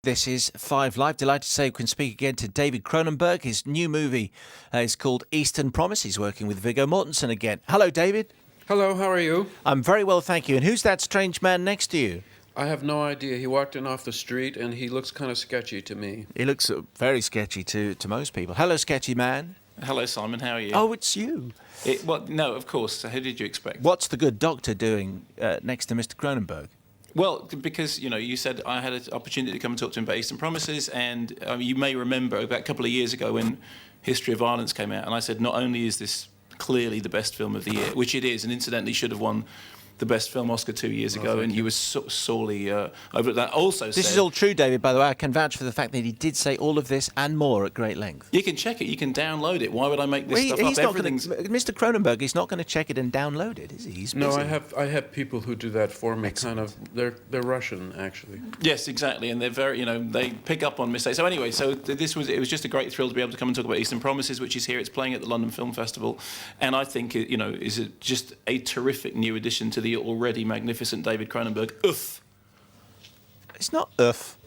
This is Five Live. Delighted to say we can speak again to David Cronenberg. His new movie is called Eastern Promise. He's working with Viggo Mortensen again. Hello, David. Hello, how are you? I'm very well, thank you. And who's that strange man next to you? I have no idea. He walked in off the street and he looks kind of sketchy to me. He looks very sketchy to most people. Hello, sketchy man. Hello, Simon. How are you? Oh, it's you. No, of course. So who did you expect? What's the good doctor doing next to Mr. Cronenberg? Well, because, you said I had an opportunity to come and talk to him about Eastern Promises, and you may remember about a couple of years ago when History of Violence came out, and I said not only is this clearly the best film of the year, which it is, and incidentally should have won the Best Film Oscar 2 years ago, and you were sorely over that. Also, this is all true, David, by the way. I can vouch for the fact that he did say all of this and more at great length. You can check it. You can download it. Why would I make this stuff up? Mr. Cronenberg is not going to check it and download it, is he? He's busy. No, I have people who do that for me. Excellent. They're Russian, actually. Yes, exactly, and they're very, they pick up on mistakes. So anyway, it was just a great thrill to be able to come and talk about Eastern Promises, which is here. It's playing at the London Film Festival, and I think is just a terrific new addition to the already magnificent David Cronenberg. Oof. It's not oof.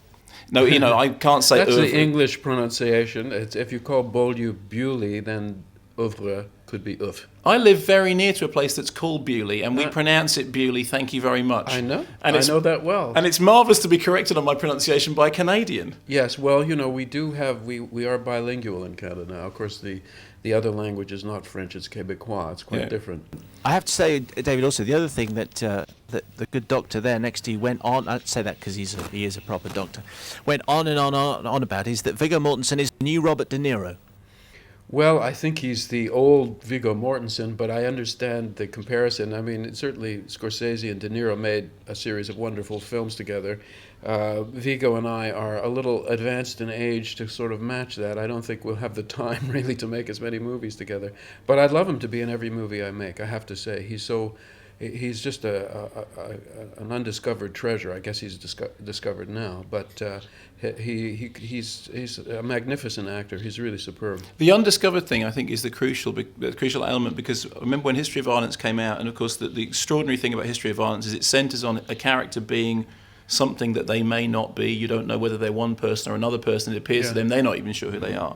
No, I can't say That's oof. the English pronunciation. If you call Beaulieu Bewley, then oeuvre could be oof. I live very near to a place that's called Bewley, and we pronounce it Bewley. Thank you very much. I know. And I know that well. And it's marvellous to be corrected on my pronunciation by a Canadian. Yes, well, we are bilingual in Canada now. Of course, the other language is not French, it's Quebecois. It's quite different. I have to say, David, also, the other thing that the good doctor there next to you went on, I'd say that because he is a proper doctor, went on and on about is that Viggo Mortensen is the new Robert De Niro. Well, I think he's the old Viggo Mortensen, but I understand the comparison. I mean, certainly Scorsese and De Niro made a series of wonderful films together. Viggo and I are a little advanced in age to sort of match that. I don't think we'll have the time really to make as many movies together. But I'd love him to be in every movie I make, I have to say. He's just an undiscovered treasure. I guess he's discovered now, but he's a magnificent actor. He's really superb. The undiscovered thing, I think, is the crucial element, because I remember when History of Violence came out, and of course the extraordinary thing about History of Violence is it centres on a character being something that they may not be. You don't know whether they're one person or another person. It appears to them they're not even sure who they are.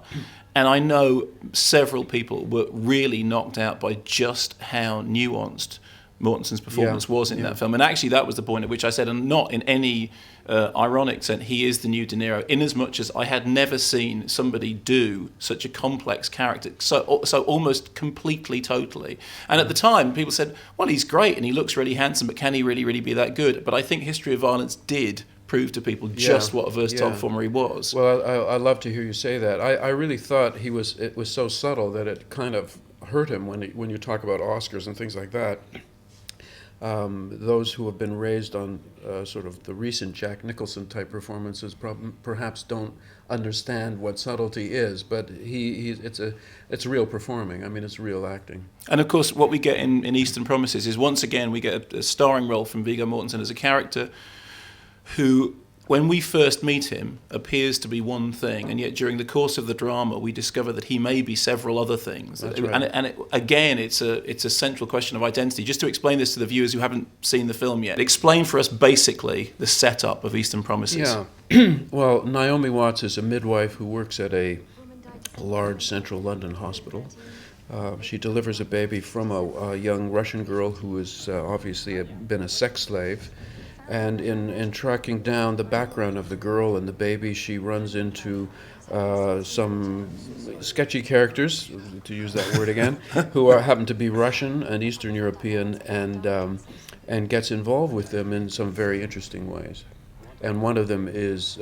And I know several people were really knocked out by just how nuanced Mortensen's performance was in that film. And actually that was the point at which I said, and not in any ironic sense, he is the new De Niro, in as much as I had never seen somebody do such a complex character so almost completely, totally. And at the time people said, well, he's great and he looks really handsome, but can he really be that good? But I think History of Violence did prove to people just what a versatile performer he was. Well, I love to hear you say that. I really thought it was so subtle that it kind of hurt him when you talk about Oscars and things like that. Those who have been raised on sort of the recent Jack Nicholson type performances perhaps don't understand what subtlety is, but it's real performing. I mean, it's real acting. And of course, what we get in Eastern Promises is once again we get a starring role from Viggo Mortensen as a character who, when we first meet him, appears to be one thing, and yet during the course of the drama we discover that he may be several other things. That's right. And again, it's a central question of identity. Just to explain this to the viewers who haven't seen the film yet, explain for us basically the setup of Eastern Promises. Yeah. Well, Naomi Watts is a midwife who works at a large central London hospital. She delivers a baby from a young Russian girl who has obviously been a sex slave. And in tracking down the background of the girl and the baby, she runs into some sketchy characters, to use that word again, who happen to be Russian and Eastern European, and gets involved with them in some very interesting ways. And one of them is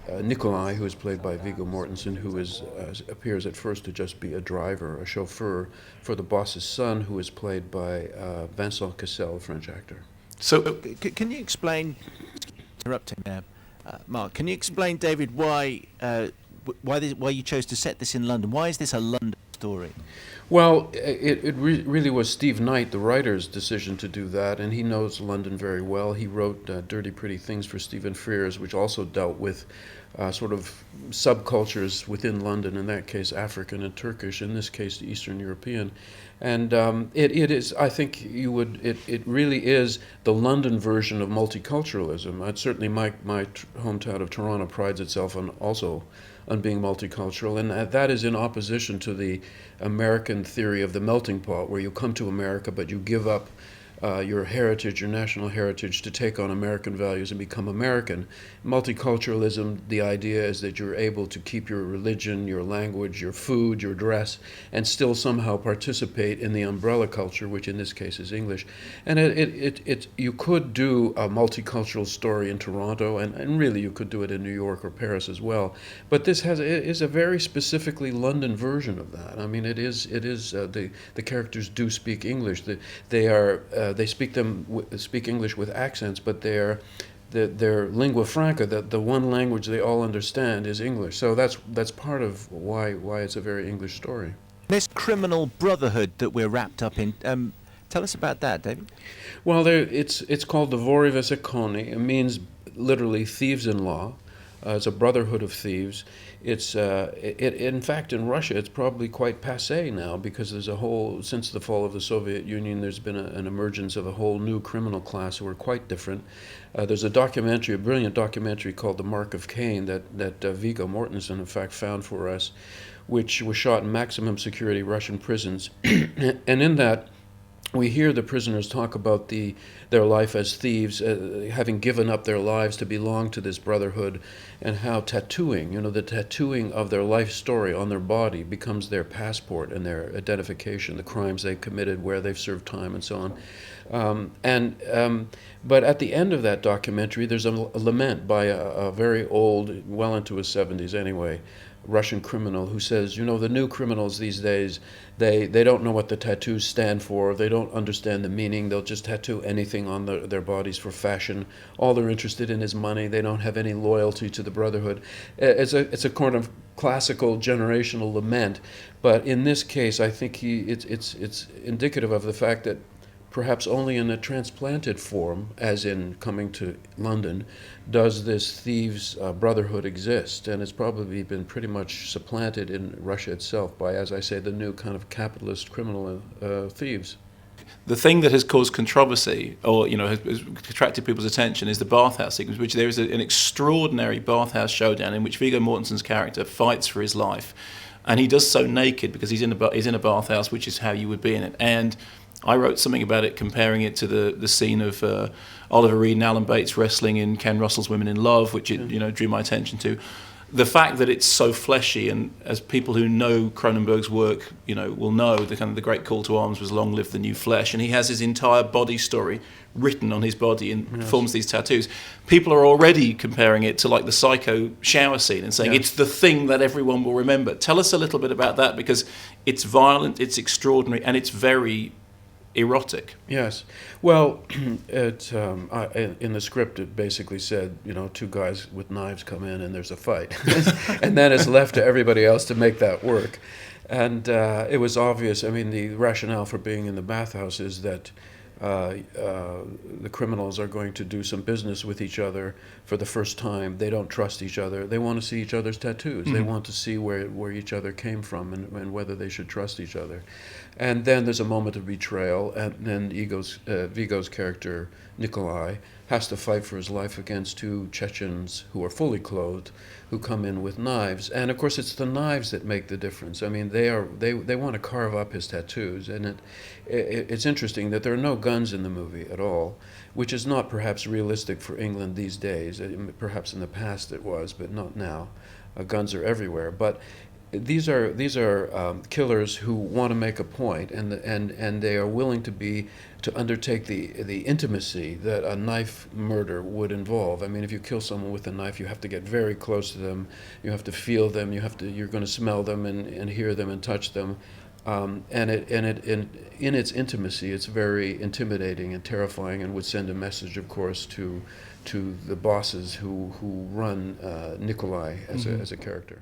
Nikolai, who is played by Viggo Mortensen, who appears at first to just be a driver, a chauffeur for the boss's son, who is played by Vincent Cassel, a French actor. So, can you explain? Interrupting there, Mark. Can you explain, David, why you chose to set this in London? Why is this a London story? Well, it really was Steve Knight, the writer's decision to do that, and he knows London very well. He wrote Dirty Pretty Things for Stephen Frears, which also dealt with sort of subcultures within London, in that case African and Turkish, in this case Eastern European. And it is, I think it really is the London version of multiculturalism. Certainly my hometown of Toronto prides itself on being multicultural, and that is in opposition to the American theory of the melting pot, where you come to America but you give up your heritage, your national heritage, to take on American values and become American. Multiculturalism, the idea is that you're able to keep your religion, your language, your food, your dress, and still somehow participate in the umbrella culture, which in this case is English. And you could do a multicultural story in Toronto, and really you could do it in New York or Paris as well. But this is a very specifically London version of that. I mean, the characters do speak English. They speak English with accents, but their lingua franca, the one language they all understand, is English. So that's part of why it's a very English story. This Criminal Brotherhood that we're wrapped up in, tell us about that, David. Well, it's called the Vorivus Iconi. It means literally thieves-in-law. It's a brotherhood of thieves. In fact, in Russia, it's probably quite passé now, because since the fall of the Soviet Union, there's been an emergence of a whole new criminal class who are quite different. There's a brilliant documentary called The Mark of Cain that Viggo Mortensen, in fact, found for us, which was shot in maximum security Russian prisons. And in that, we hear the prisoners talk about their life as thieves, having given up their lives to belong to this brotherhood, and how the tattooing of their life story on their body becomes their passport and their identification, the crimes they've committed, where they've served time, and so on. But at the end of that documentary, there's a lament by a very old, well into his 70s anyway, Russian criminal, who says, the new criminals these days, they don't know what the tattoos stand for. They don't understand the meaning. They'll just tattoo anything on their bodies for fashion. All they're interested in is money. They don't have any loyalty to the brotherhood. It's a kind of classical generational lament, but in this case, I think it's indicative of the fact that perhaps only in a transplanted form, as in coming to London, does this thieves' brotherhood exist. And it's probably been pretty much supplanted in Russia itself by, as I say, the new kind of capitalist criminal thieves. The thing that has caused controversy, or has attracted people's attention, is the bathhouse sequence, which there is an extraordinary bathhouse showdown in which Viggo Mortensen's character fights for his life, and he does so naked because he's in a bathhouse, which is how you would be in it. And I wrote something about it, comparing it to the scene of Oliver Reed and Alan Bates wrestling in Ken Russell's Women in Love, which it drew my attention to. The fact that it's so fleshy, and as people who know Cronenberg's work, will know, the great call to arms was "Long live the new flesh," and he has his entire body story written on his body and performs these tattoos. People are already comparing it to like the Psycho shower scene and saying it's the thing that everyone will remember. Tell us a little bit about that, because it's violent, it's extraordinary, and it's very erotic. Yes. Well, in the script it basically said, two guys with knives come in and there's a fight. And then it's left to everybody else to make that work. And it was obvious. I mean, the rationale for being in the bathhouse is that the criminals are going to do some business with each other for the first time. They don't trust each other. They want to see each other's tattoos. They want to see where each other came from and whether they should trust each other. And then there's a moment of betrayal, and then Viggo's character, Nikolai, has to fight for his life against two Chechens who are fully clothed, who come in with knives. And of course it's the knives that make the difference. I mean, they want to carve up his tattoos, and it's interesting that there are no guns in the movie at all, which is not perhaps realistic for England these days. Perhaps in the past it was, but not now. Guns are everywhere. But these are killers who want to make a point, and they are willing to undertake the intimacy that a knife murder would involve. I mean, if you kill someone with a knife, you have to get very close to them. You have to feel them. You're going to smell them and hear them and touch them. In its intimacy, it's very intimidating and terrifying, and would send a message, of course, to the bosses who run Nikolai as a character.